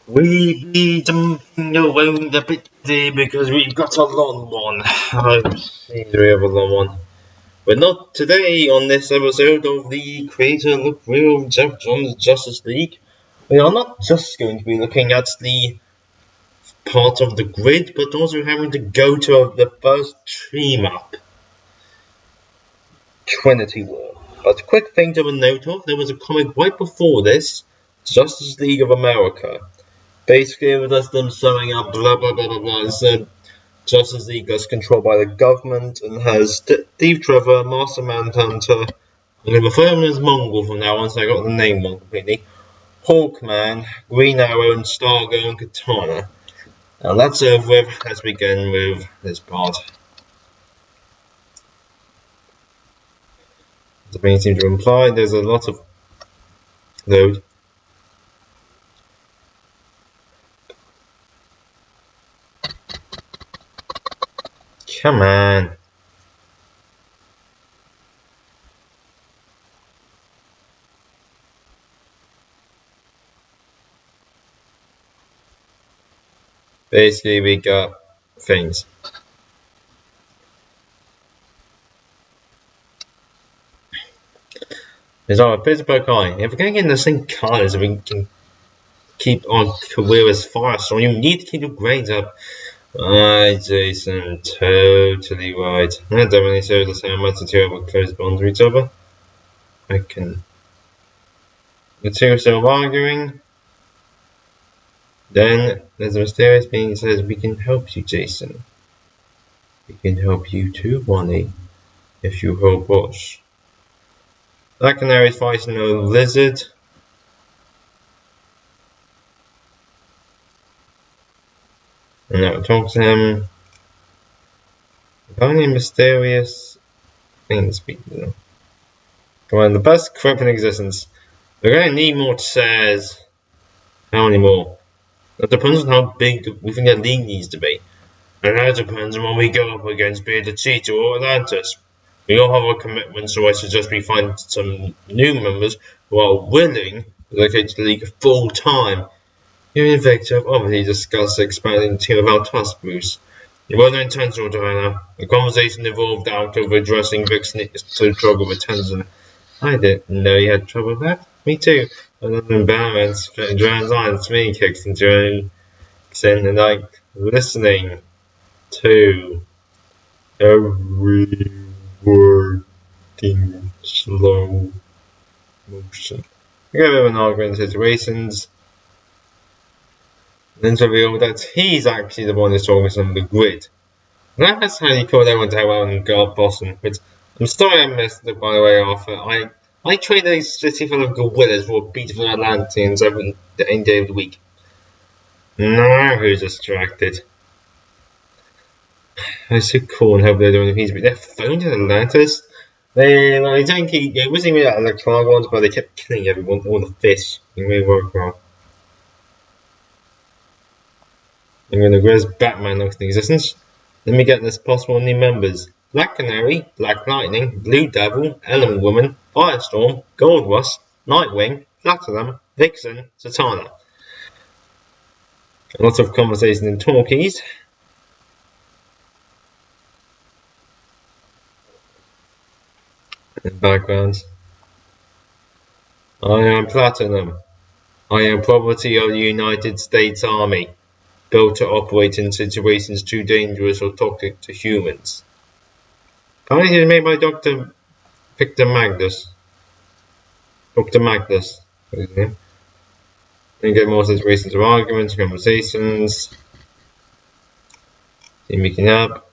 We be jumping around a bit today because we've got a long one. I see we have a long one. But not today on this episode of the Creator Look Real John's Justice League. We are not just going to be looking at the part of the grid, but also having to go to the first team up, Trinity War. But quick thing to note of, there was a comic right before this, Justice League of America. Basically, it was just them summing up blah blah blah blah blah and said Justice League is controlled by the government and has Steve Trevor, Master Manhunter, I'm going to refer to him as Mongol from now on, so I got the name wrong completely, Hawkman, Green Arrow, and Stargirl and Katana. Now that's over with, let's begin with this part. The main seems to imply there's a lot of load. Come on. Basically, we got things. There's our Pittsburgh guy. If we're going to get in the same colours, we can keep our career as fast, so you need to keep your grades up. Jason, totally right. That definitely shows us how much the two have a close bond to each other. The two are still arguing. Then there's a mysterious being that says, "We can help you, Jason. We can help you too, Bonnie, if you help us." That canary's fighting a lizard. And now talk to him. Only mysterious things speak to them. Come on, the best crop in existence. We're going to need more chairs. How many more? It depends on how big we think that league needs to be. And that depends on when we go up against, be it the Cheetah or Atlantis. We all have our commitments, so I suggest we find some new members who are willing to locate to the league full time. You and Victor have obviously discussed expanding the team of our task, Bruce. It wasn't intentional, Diana. The conversation evolved out of addressing Vic's struggle with Tenzin. I didn't know you had trouble with that. Me too. Another embarrassment, drowns on, me kicks and drowns in and like listening to every word in slow motion. We get a bit of an argument in situations. Then to reveal that he's actually the one who's talking on the grid. That's how you call everyone down and go up Boston. But I'm sorry I missed it, by the way, Arthur. I trade a city full of gorillas for beautiful Atlanteans every day of the week. Now who's distracted? I so cool and hope they're doing a piece, but they're phoned in Atlantis. They don't keep. It wasn't even electronic ones, but they kept killing everyone, all the fish. It really worked well. I'm going to raise Batman next in existence. Let me get this possible new members. Black Canary, Black Lightning, Blue Devil, Element Woman, Firestorm, Gold Rush, Nightwing, Platinum, Vixen, Zatanna. A lot of conversation in talkies. In backgrounds. I am Platinum. I am property of the United States Army, built to operate in situations too dangerous or toxic to humans. Apparently it was made by Dr. Victor Magnus. Dr. Magnus. What is his name? Then get more situations of arguments, conversations. See making up.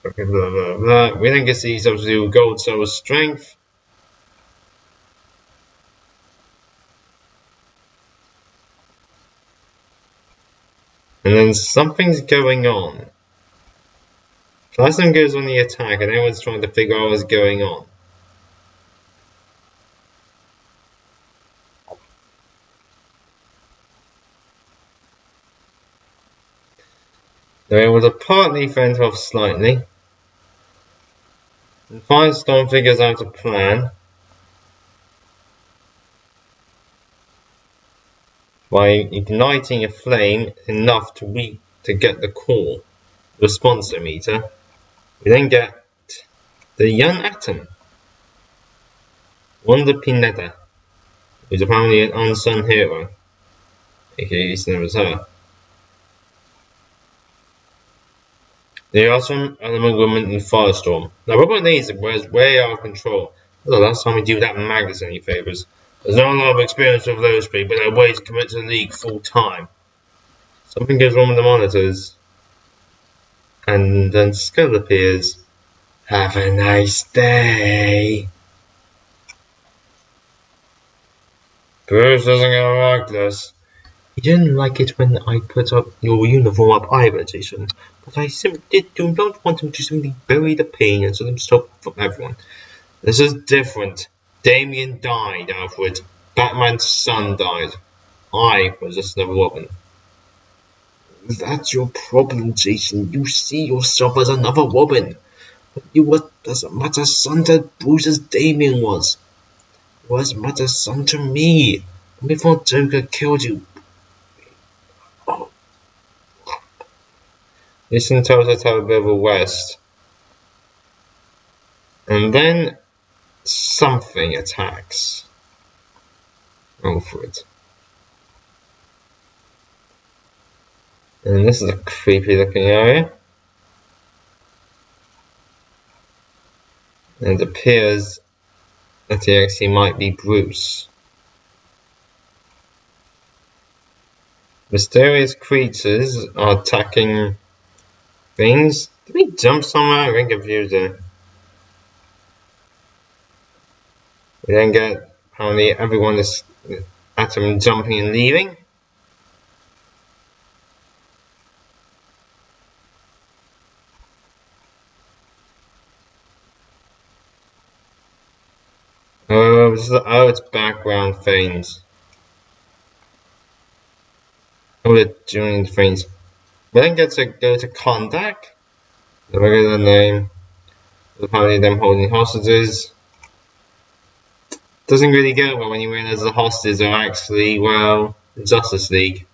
Okay, blah blah blah. We then get to see substitute gold cell strength. And then something's going on. Platinum goes on the attack and everyone's trying to figure out what's going on. They're able to partly fend off slightly. And Firestorm figures out a plan. by igniting a flame enough to get the core response meter. We then get the young atom, Wanda Pineda, who's apparently an unsung hero, aka his name is her. The awesome element woman in Firestorm. Now, Robot Laser was way out of control. This is the last time we do that Magus any favours. There's not a lot of experience with those people, but they're way to commit to the league full time. Something goes wrong with the monitors, and then Skull appears. Have a nice day. Bruce doesn't get like this. He didn't like it when I put up your uniform up either, Jason. But I simply do not want him to simply bury the pain and sort of stop from everyone. This is different. Damien died, Alfred. Batman's son died. I was just another Robin. That's your problem, Jason. You see yourself as another Robin. But you were as much a son to Bruce as Damien was. You were as much a son to me. Before Joker killed you. Oh. Jason tells her to have a bit of a rest. And then something attacks Alfred. And this is a creepy looking area. And it appears that he actually might be Bruce. Mysterious creatures are attacking things. Did we jump somewhere? I'm confused there. We then get apparently everyone is Atom jumping and leaving. Oh, it's background things. Oh, they're doing things. We then get to go to contact. The regular name. Apparently them holding hostages. Doesn't really go well when you realize the hostages are actually, well, Justice League.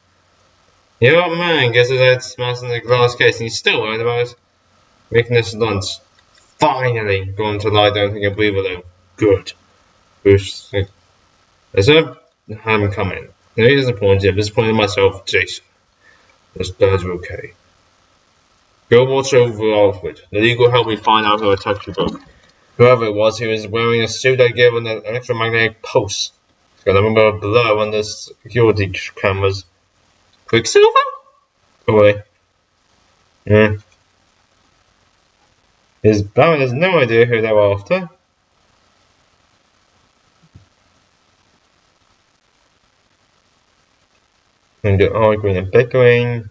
Your old man gets his head smashed in the glass case and he's still worried about it. Making this lunch. Finally going to lie down and breathe alone. Good. Bruce. Let's have him come in. No, he disappointed. I'm disappointed myself, Jason. Those birds are okay. Go watch over Alfred. The league will help me find out who attacked you both. Whoever it was, he was wearing a suit I gave on an electromagnetic pulse. It's got a number of blur on the security cameras. Quicksilver? Go away. Yeah. His Baron has no idea who they were after. And they're arguing and bickering.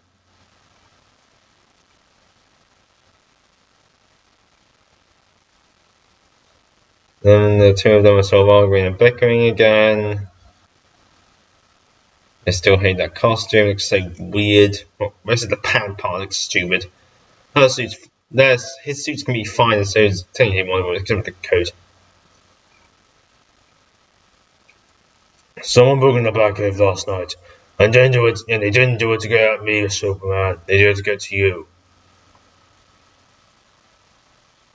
Then the two of them are sort of arguing and bickering again. I still hate that costume, it looks so weird. Well, most of the pound part looks stupid. Her suit's, his suits can be fine as soon as technically one of them except with the coat. Someone broke in the Batcave last night. And they didn't do it to get at me, Superman. They did it to get to you.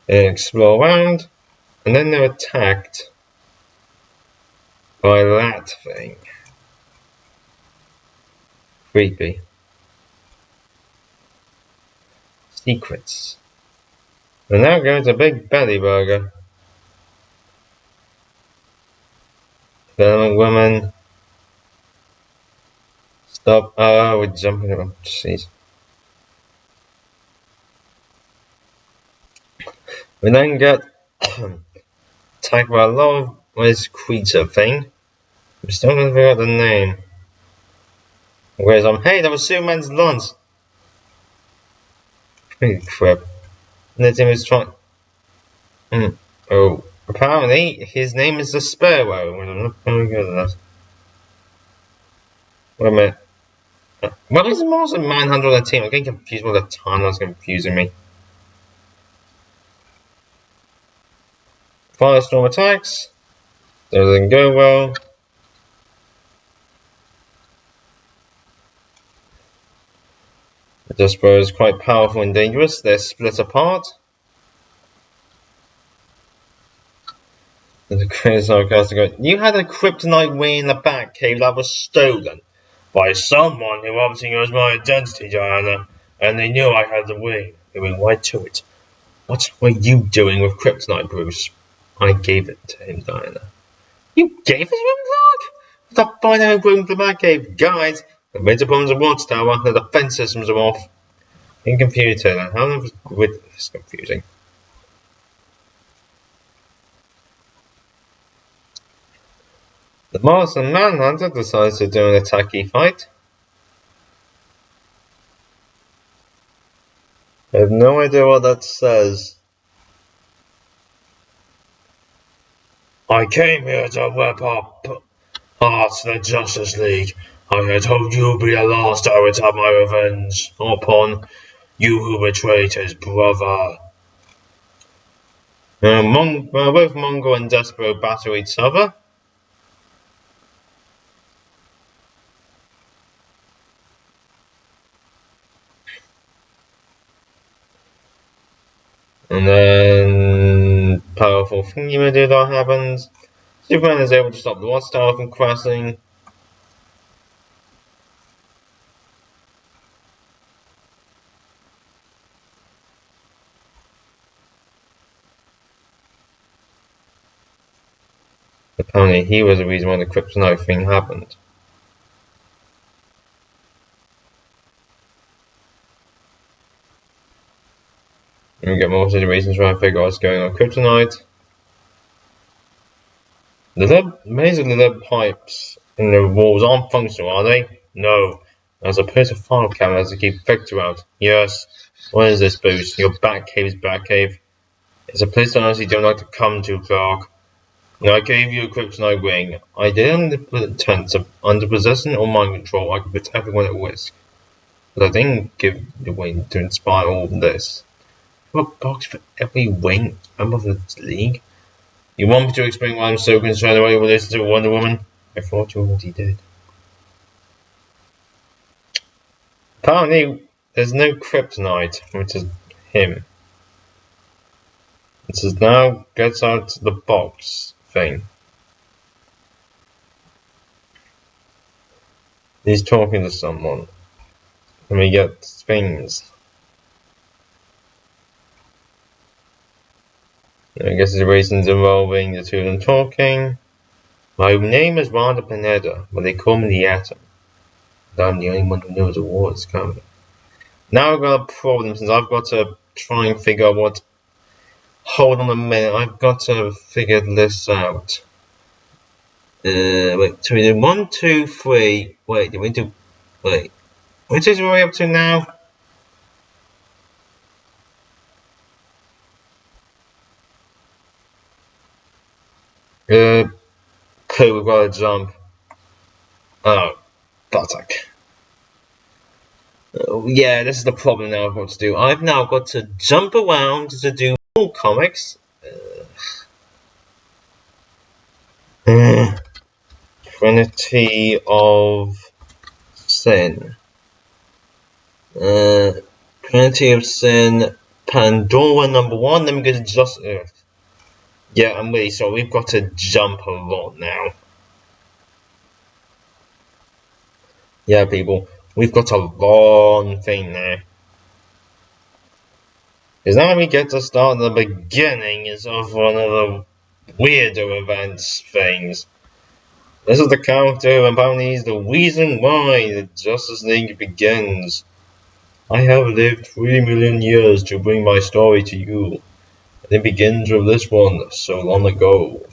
They explore around, and then they're attacked by that thing. Creepy. Secrets. And now goes a big belly burger. Filming woman. Stop. Oh, we're jumping around. Jeez. We then get attacked by a lot of this creature thing. I'm still gonna figure out the name. Whereas hey, that was Superman's lunch. Holy crap. And the team is trying. Oh, apparently his name is the Sparrow. I'm not very good at that. Wait a minute. What is Martian Manhunter on the team? I'm getting confused with the timeline's confusing me. Firestorm attacks. Everything go well. The Despero is quite powerful and dangerous. They're split apart. And the Chris sarcastic, you had a kryptonite wing in the Batcave that was stolen by someone who obviously knows my identity, Diana, and they knew I had the wing. They went right to it. What were you doing with kryptonite, Bruce? I gave it to him, Diana. You gave it to him, Clark? Stop finding out from the Batcave. Guys, the major problems of Watchtower, the defense systems are off. In computer, then how with this confusing. The Martian Manhunter decides to do an attacky fight. I have no idea what that says. I came here to whip up parts of the Justice League. I had hoped you would be the last I would have my revenge upon you who betrayed his brother. Both Mongo and Despero battle each other. And then powerful thingy-ma-doodah happens. Superman is able to stop the Watchtower from crashing. Apparently he was the reason why the kryptonite thing happened. And we get more situations trying to figure out what's going on with kryptonite. The amazingly lead pipes in the walls aren't functional, are they? No. As opposed to file cameras to keep Victor out. Yes. What is this, Boost? Your Batcave's Batcave? It's a place I honestly don't like to come to, Clark. Now, I gave you a kryptonite ring. I didn't intend to, under possession or mind control, I could put everyone at risk. But I didn't give the wing to inspire all this. You have a box for every wing member of the League? You want me to explain why I'm so concerned about your relation to Wonder Woman? I thought you already did. Apparently, there's no kryptonite, which is him. It says now gets out the box thing. He's talking to someone. And we get things. I guess the reasons involving the two of them talking. My name is Wanda Pineda, but they call me the Atom. And I'm the only one who knows the war is coming. Now I've got a problem since I've got to try and figure out what. Hold on a minute, I've got to figure this out. Wait, so we do 1, 2, 3. Wait, did we do. Wait. Which is we up to now? Cool, we've got to jump. Oh, buttock. Yeah, this is the problem now I've got to do. I've now got to jump around to do more comics. Trinity of Sin. Trinity of Sin, Pandora #1. Let me go to Just Earth. Yeah, I'm really sorry. We've got to jump a lot now. Yeah, people. We've got a long thing now. Because now we get to start the beginning of one of the weirdo events things. This is the character who apparently is the reason why the Justice League begins. I have lived 3 million years to bring my story to you. And it begins with this one, so long ago.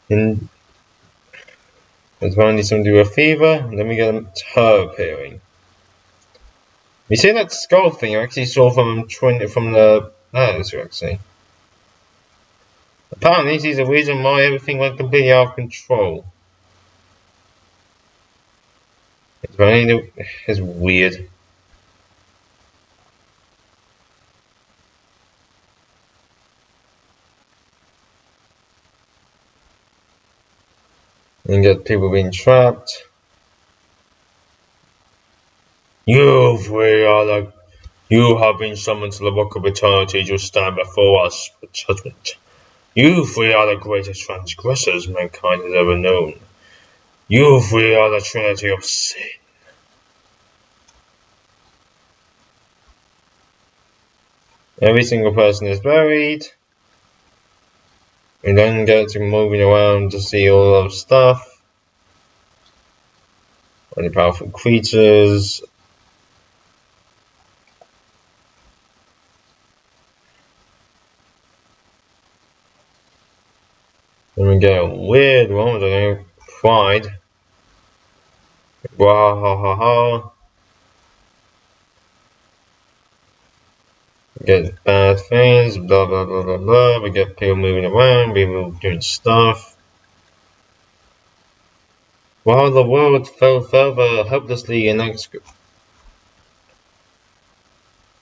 And there's apparently something to do with fever, and then we get her appearing. You see that skull thing I actually saw from the actually. Apparently she's the reason why everything went completely out of control. It's weird. You get people being trapped. You three are the. You have been summoned to the rock of eternity to stand before us for judgment. You three are the greatest transgressors mankind has ever known. You three are the Trinity of sin. Every single person is buried. We then get to moving around to see all of stuff. Any powerful creatures. Then we get a weird one, I don't know, pride. Wahahaha. We get bad things, blah blah blah blah blah. We get people moving around, people doing stuff. While the world fell further hopelessly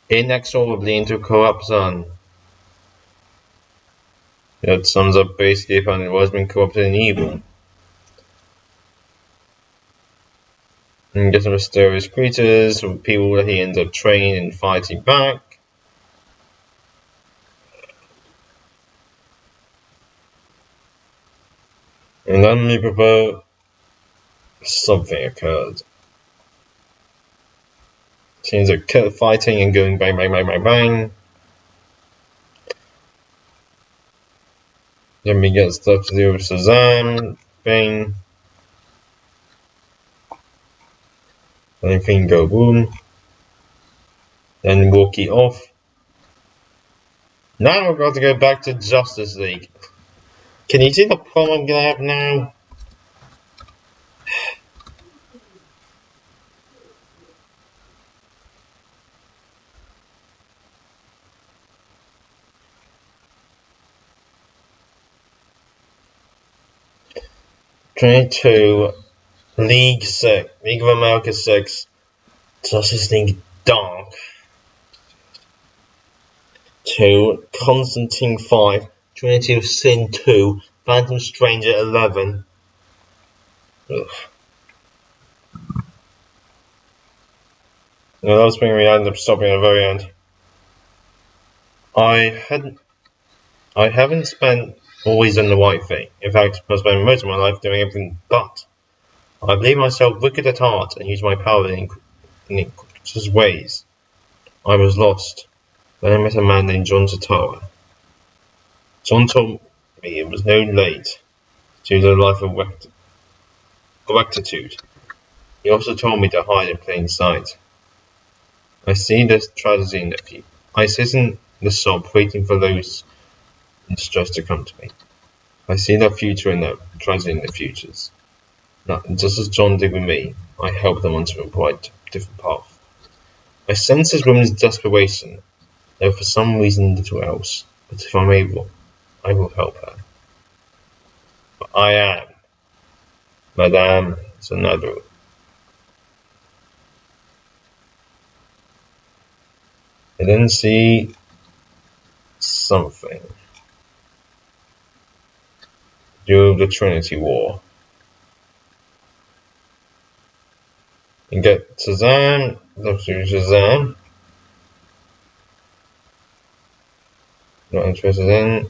inexorably into corruption. That sums up basically upon it was being corrupted and evil. And get some mysterious creatures, some people that he ends up training and fighting back. And then we prefer something occurred. Seems like fighting and going bang bang bang bang bang. Then we get stuff to do with Shazam, bang. Anything go boom. Then walk it off. Now we've got to go back to Justice League. Can you see the problem I'm gonna have now? Twenty-two, League 6, League of America 6, Justice League Dark. 2, Constantine 5, Trinity of Sin 2, Phantom Stranger 11. Ugh. No, that was when we ended up stopping at the very end. I haven't spent always done the right thing. In fact, I've spent most of my life doing everything but. I believe myself wicked at heart and used my power in iniquitous ways. I was lost. Then I met a man named John Zatara. John told me it was no late to the life of rectitude. He also told me to hide in plain sight. I see this tragedy in the future. I sit in the sob waiting for those in distress to come to me. I see the future in the tragedy in the futures. Now, just as John did with me, I help them onto a quite different path. I sense this woman's desperation, though for some reason little else. But if I'm able, I will help her. But I am Madame Zanadu. I then see something. Do the Trinity War. You get Shazam, Shazam. Not interested in.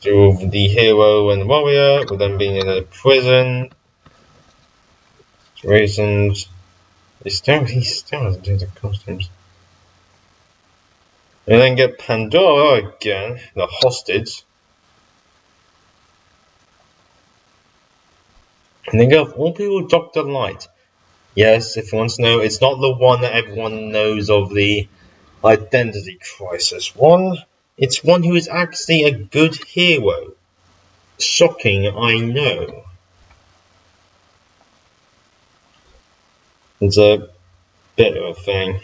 Do the hero and the warrior, with them being in a prison. Situations. He still doesn't do the costumes. And then get Pandora again, the hostage. And then go, all people, Dr. Light. Yes, if you want to know, it's not the one that everyone knows of, the identity crisis one. It's one who is actually a good hero. Shocking, I know. It's a bit of a thing.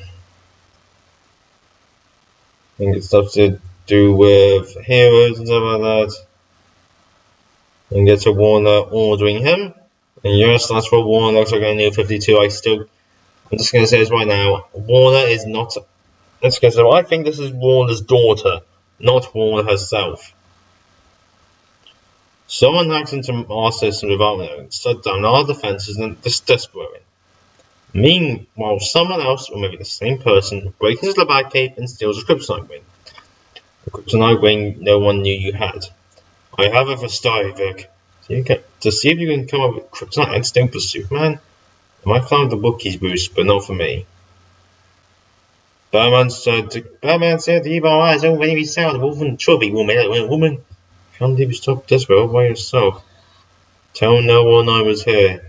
I think it's stuff to do with heroes and stuff like that. And get to Warner ordering him. And yes, that's what Warner looks like in New 52. I'm just going to say this right now. Warner is not. I think this is Warner's daughter, not Warner herself. Someone hacked into our system without knowing, shut down our defenses and destroying. Meanwhile, someone else, or maybe the same person, breaks into the Batcave and steals a kryptonite ring. A kryptonite ring no one knew you had. I have it for story, Vic. To see if you can come up with kryptonite antidote for Superman. I might climb the Wookiees boost, but not for me. Batman said the evil eyes already be sound. Woman, chubby woman. Can't even stop this all by yourself. Tell no one I was here.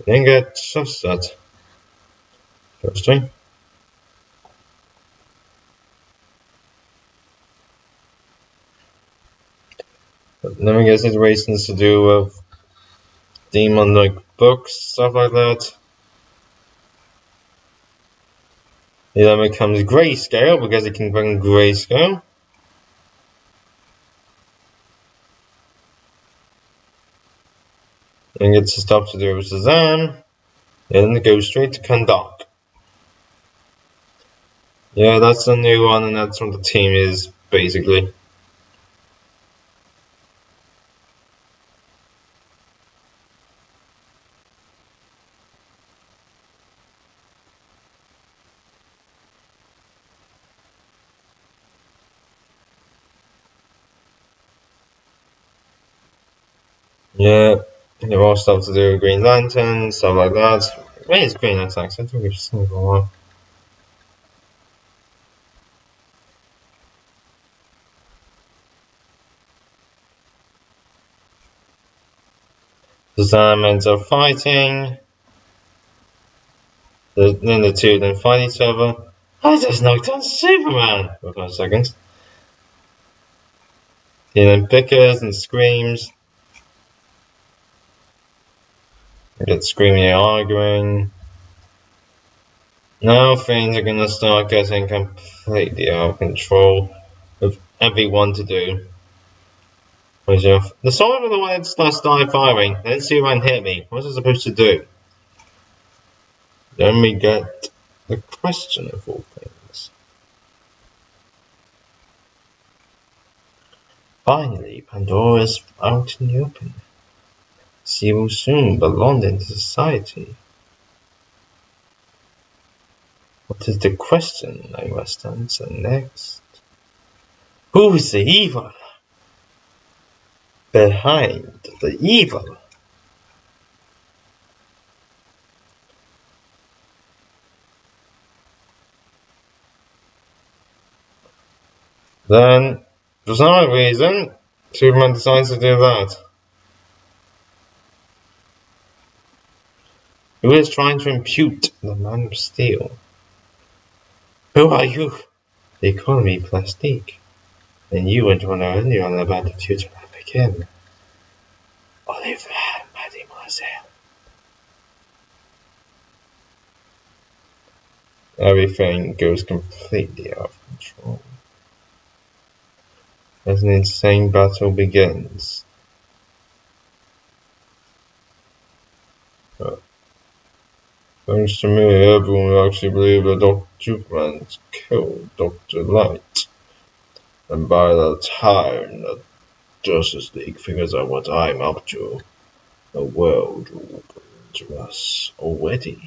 Then get just that. Interesting. But then we get situations to do with demon like books, stuff like that. He then becomes grayscale because he can bring grayscale. And gets stuff to do with Shazam. And goes straight to Kandak. Yeah, that's the new one, and that's what the team is, basically. Yeah, they have all stuff to do with Green Lantern, stuff like that. Where is Green Lantern? I think we've seen it for a while. Shazam ends up fighting. Then the two then fight each other. I just knocked on Superman for 5 seconds. He then bickers and screams. They get screaming and arguing. Now things are gonna start getting completely out of control with everyone to do. The soldier of the one that started firing, then Superman hit me. What was I supposed to do? Then we get the question of all things. Finally, Pandora's out in the open. She will soon belong into society. What is the question I must answer next? Who is the evil? Behind the evil? Then, for some reason, Superman decides to do that. Who is trying to impute the Man of Steel? Who are you? They call me Plastique. And you went on earlier on about the future I begin. Oliver, mademoiselle. Everything goes completely out of control. As an insane battle begins. Thanks to me, everyone will actually believe that Dr. Superman's killed Dr. Light. And by the time the Justice League figures out what I'm up to, the world will open to us already.